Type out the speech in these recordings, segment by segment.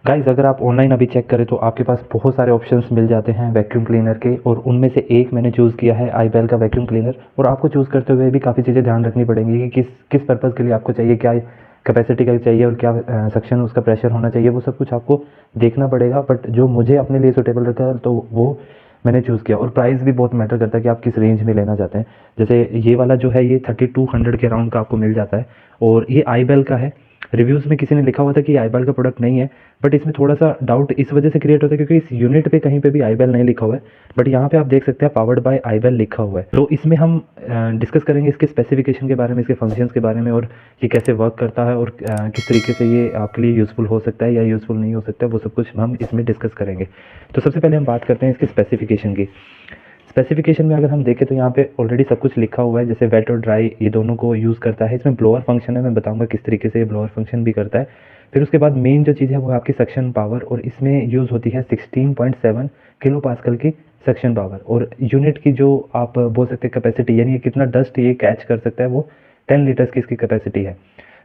Guys अगर आप online अभी चेक करें तो आपके पास बहुत सारे ऑप्शंस मिल जाते हैं वैक्यूम क्लीनर के, और उनमें से एक मैंने चूज़ किया है आईबेल का वैक्यूम क्लीनर। और आपको चूज़ करते हुए भी काफ़ी चीज़ें ध्यान रखनी पड़ेंगी कि किस किस पर्पज़ के लिए आपको चाहिए, क्या कैपेसिटी का चाहिए और क्या सक्शन उसका प्रेशर होना चाहिए, वो सब कुछ आपको देखना पड़ेगा। बट जो मुझे अपने लिए सूटेबल रहता है तो वो मैंने चूज़ किया। और प्राइस भी बहुत मैटर करता है कि आप किस रेंज में लेना चाहते हैं। जैसे ये वाला जो है ये 3200 के अराउंड का आपको मिल जाता है, और ये आईबेल का है। रिव्यूज़ में किसी ने लिखा हुआ था कि आईबेल का प्रोडक्ट नहीं है, बट इसमें थोड़ा-सा डाउट इस वजह से क्रिएट होता है क्योंकि इस यूनिट पे कहीं पे भी आईबेल नहीं लिखा हुआ है। बट यहाँ पे आप देख सकते हैं पावर्ड बाय आईबेल लिखा हुआ है। तो इसमें हम डिस्कस करेंगे इसके स्पेसिफिकेशन के बारे में, इसके फंक्शंस के बारे में, और ये कैसे वर्क करता है, और किस तरीके से ये आपके लिए यूज़फुल हो सकता है या यूज़फुल नहीं हो सकता है, वो सब कुछ हम इसमें डिस्कस करेंगे। तो सबसे पहले हम बात करते हैं इसके स्पेसिफिकेशन की। स्पेसिफिकेशन में अगर हम देखें तो यहाँ पे ऑलरेडी सब कुछ लिखा हुआ है, जैसे वेट और ड्राई ये दोनों को यूज़ करता है। इसमें ब्लोअर फंक्शन है, मैं बताऊंगा किस तरीके से ये ब्लोअर फंक्शन भी करता है। फिर उसके बाद मेन जो चीज़ है वो है आपकी सक्शन पावर, और इसमें यूज़ होती है 16.7 किलो पास्कल की सक्शन पावर। और यूनिट की जो आप बोल सकते हैं कैपेसिटी, यानी ये कितना डस्ट ये कैच कर सकता है, वो 10 लीटर्स की इसकी कैपेसिटी है।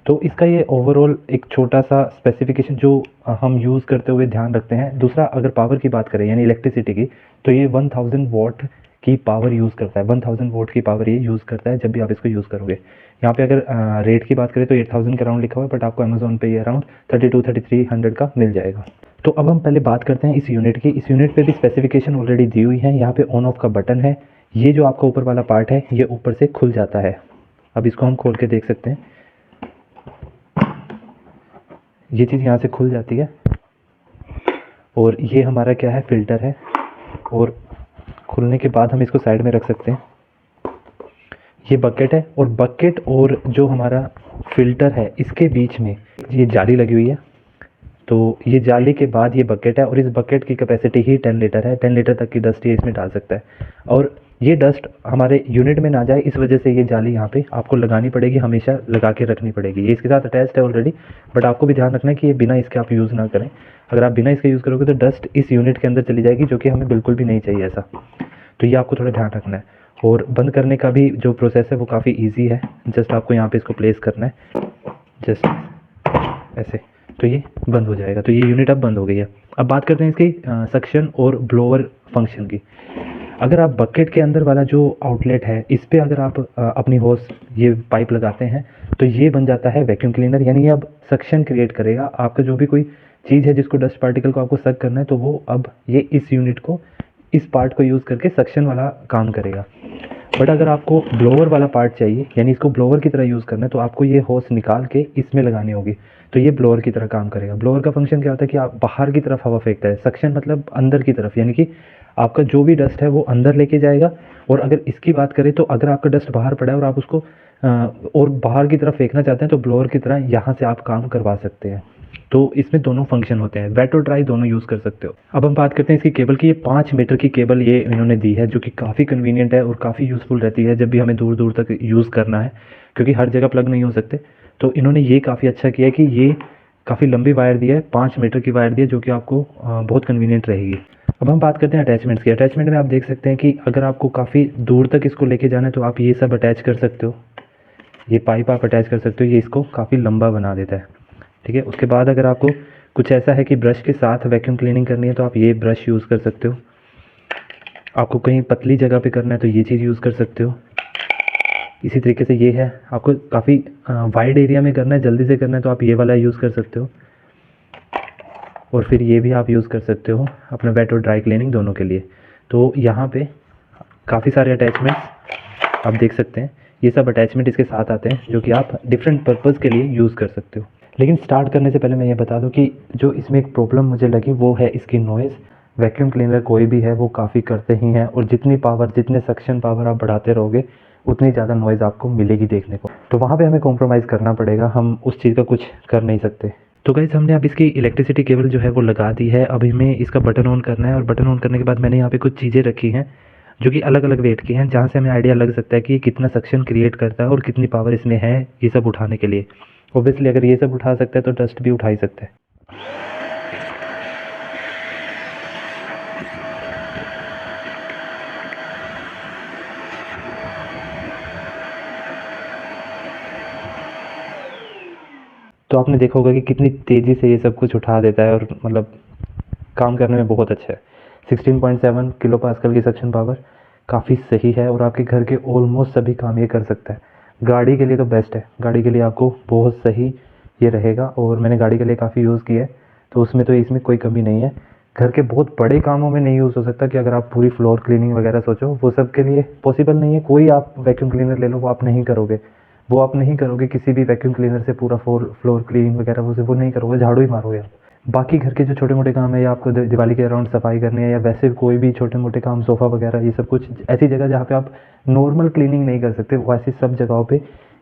तो इसका ये ओवरऑल एक छोटा सा स्पेसिफिकेशन जो हम यूज़ करते हुए ध्यान रखते हैं। दूसरा, अगर पावर की बात करें यानी इलेक्ट्रिसिटी की, तो ये 1000 वॉट की पावर यूज़ करता है। 1000 वोल्ट की पावर ये यूज़ करता है जब भी आप इसको यूज़ करोगे। यहाँ पे अगर रेट की बात करें तो 8000 के अराउंड लिखा हुआ है, बट आपको अमेजोन पे ये अराउंड 3300 का मिल जाएगा। तो अब हम पहले बात करते हैं इस यूनिट की। इस यूनिट पे भी स्पेसिफिकेशन ऑलरेडी दी हुई है। यहाँ पे ऑन ऑफ का बटन है। ये जो आपका ऊपर वाला पार्ट है ये ऊपर से खुल जाता है। अब इसको हम खोल के देख सकते हैं। ये चीज़ यहाँ से खुल जाती है, और ये हमारा क्या है, फ़िल्टर है। और खुलने के बाद हम इसको साइड में रख सकते हैं। ये बकेट है, और बकेट और जो हमारा फ़िल्टर है इसके बीच में ये जाली लगी हुई है। तो ये जाली के बाद ये बकेट है, और इस बकेट की कैपेसिटी ही 10 लीटर है। 10 लीटर तक की डस्ट ये इसमें डाल सकता है। और ये डस्ट हमारे यूनिट में ना जाए इस वजह से ये जाली यहाँ पे आपको लगानी पड़ेगी, हमेशा लगा के रखनी पड़ेगी। ये इसके साथ अटैच्ड है ऑलरेडी, बट आपको भी ध्यान रखना है कि ये बिना इसके आप यूज़ ना करें। अगर आप बिना इसके यूज़ करोगे तो डस्ट इस यूनिट के अंदर चली जाएगी, जो कि हमें बिल्कुल भी नहीं चाहिए ऐसा। तो ये आपको थोड़ा ध्यान रखना है। और बंद करने का भी जो प्रोसेस है वो काफ़ी ईजी है। जस्ट आपको यहाँ पे इसको प्लेस करना है, जस्ट ऐसे, तो ये बंद हो जाएगा। तो ये यूनिट अब बंद हो गई है। अब बात करते हैं इसकी सक्शन और ब्लोअर फंक्शन की। अगर आप बकेट के अंदर वाला जो आउटलेट है इस पे अगर आप अपनी होस ये पाइप लगाते हैं तो ये बन जाता है वैक्यूम क्लीनर, यानी ये अब सक्शन क्रिएट करेगा। आपका जो भी कोई चीज़ है जिसको डस्ट पार्टिकल को आपको सक करना है, तो वो अब ये इस यूनिट को, इस पार्ट को यूज़ करके सक्शन वाला काम करेगा। बट अगर आपको ब्लोअर वाला पार्ट चाहिए, यानी इसको ब्लोअर की तरह यूज़ करना है, तो आपको ये होस निकाल के इसमें लगानी होगी। तो ये ब्लोअर की तरह काम करेगा। ब्लोअर का फंक्शन क्या होता है कि आप बाहर की तरफ हवा फेंकता है। सक्शन मतलब अंदर की तरफ, यानी कि आपका जो भी डस्ट है वो अंदर लेके जाएगा। और अगर इसकी बात करें तो अगर आपका डस्ट बाहर पड़ा है और आप उसको और बाहर की तरफ फेंकना चाहते हैं, तो ब्लोअर की तरह यहाँ से आप काम करवा सकते हैं। तो इसमें दोनों फंक्शन होते हैं, वेट और ड्राई दोनों यूज़ कर सकते हो। अब हम बात करते हैं इसकी केबल की। ये 5 मीटर की केबल ये इन्होंने दी है, जो कि काफ़ी कन्वीनियंट है और काफ़ी यूज़फुल रहती है जब भी हमें दूर दूर तक यूज़ करना है, क्योंकि हर जगह प्लग नहीं हो सकते। तो इन्होंने ये काफ़ी अच्छा किया है कि ये काफ़ी लंबी वायर दी है, 5 मीटर की वायर दी है, जो कि आपको बहुत कन्वीनियंट रहेगी। अब हम बात करते हैं अटैचमेंट्स की। अटैचमेंट में आप देख सकते हैं कि अगर आपको काफ़ी दूर तक इसको लेके जाना है तो आप ये सब अटैच कर सकते हो। ये पाइप आप अटैच कर सकते हो, ये इसको काफ़ी लंबा बना देता है। ठीक है। उसके बाद अगर आपको कुछ ऐसा है कि ब्रश के साथ वैक्यूम क्लीनिंग करनी है, तो आप ये ब्रश यूज़ कर सकते हो। आपको कहीं पतली जगह पे करना है तो ये चीज़ यूज़ कर सकते हो। इसी तरीके से ये है, आपको काफ़ी वाइड एरिया में करना है, जल्दी से करना है, तो आप ये वाला यूज़ कर सकते हो। और फिर ये भी आप यूज़ कर सकते हो अपना वेट और ड्राई क्लीनिंग दोनों के लिए। तो यहाँ पे काफ़ी सारे अटैचमेंट्स आप देख सकते हैं। ये सब अटैचमेंट इसके साथ आते हैं, जो कि आप डिफरेंट पर्पज़ के लिए यूज़ कर सकते हो। लेकिन स्टार्ट करने से पहले मैं ये बता दूं कि जो इसमें एक प्रॉब्लम मुझे लगी वो है इसकी नॉइज़। वैक्यूम क्लीनर कोई भी है वो काफ़ी करते ही हैं, और जितनी पावर, जितने सक्शन पावर आप बढ़ाते रहोगे उतनी ज़्यादा नॉइज़ आपको मिलेगी देखने को। तो वहाँ पे हमें कॉम्प्रोमाइज़ करना पड़ेगा, हम उस चीज़ का कुछ कर नहीं सकते। तो गाइस हमने अब इसकी इलेक्ट्रिसिटी केबल जो है वो लगा दी है। अब हमें इसका बटन ऑन करना है, और बटन ऑन करने के बाद मैंने यहाँ पे कुछ चीज़ें रखी हैं जो कि अलग अलग वेट की हैं, जहाँ से हमें आइडिया लग सकता है कि ये कितना सक्शन क्रिएट करता है और कितनी पावर इसमें है ये सब उठाने के लिए। ऑब्वियसली अगर ये सब उठा सकता है तो डस्ट भी उठा ही सकता है। तो तो आपने देखा होगा कि कितनी तेज़ी से ये सब कुछ उठा देता है और मतलब काम करने में बहुत अच्छा है। 16.7 किलो पास्कल की सक्शन पावर काफ़ी सही है और आपके घर के ऑलमोस्ट सभी काम ये कर सकता है। गाड़ी के लिए तो बेस्ट है, गाड़ी के लिए आपको बहुत सही ये रहेगा और मैंने गाड़ी के लिए काफ़ी यूज़ किया है, तो उसमें तो इसमें कोई कमी नहीं है। घर के बहुत बड़े कामों में नहीं यूज़ हो सकता कि अगर आप पूरी फ्लोर क्लीनिंग वगैरह सोचो, वो सब के लिए पॉसिबल नहीं है। कोई आप वैक्यूम क्लीनर ले लो, वो आप नहीं करोगे, वो आप नहीं करोगे किसी भी वैक्यूम क्लीनर से पूरा फ्लोर क्लीन वगैरह वो नहीं करोगे, झाड़ू ही मारोगे आप। बाकी घर के जो छोटे मोटे काम है या आपको दिवाली के अराउंड सफाई करनी है या वैसे कोई भी छोटे मोटे काम, सोफ़ा वगैरह, ये सब कुछ ऐसी जगह जहाँ पे आप नॉर्मल क्लीनिंग नहीं कर सकते, वैसी सब जगहों पे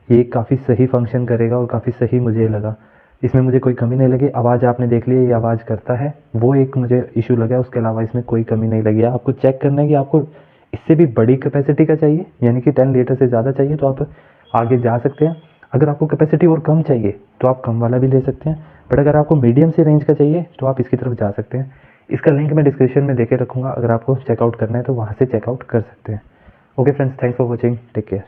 ये काफ़ी सही फंक्शन करेगा और काफ़ी सही मुझे लगा। इसमें मुझे कोई कमी नहीं लगी। आवाज़ आपने देख ली, ये आवाज़ करता है, वो एक मुझे इशू लगा, उसके अलावा इसमें कोई कमी नहीं लगी है। आपको चेक करना है कि आपको इससे भी बड़ी कैपेसिटी का चाहिए, यानी कि 10 लीटर से ज़्यादा चाहिए, तो आप आगे जा सकते हैं। अगर आपको कैपेसिटी और कम चाहिए तो आप कम वाला भी ले सकते हैं, बट अगर आपको मीडियम से रेंज का चाहिए तो आप इसकी तरफ जा सकते हैं। इसका लिंक मैं डिस्क्रिप्शन में देके रखूँगा, अगर आपको चेकआउट करना है तो वहाँ से चेकआउट कर सकते हैं। Okay friends, thanks for watching, take care.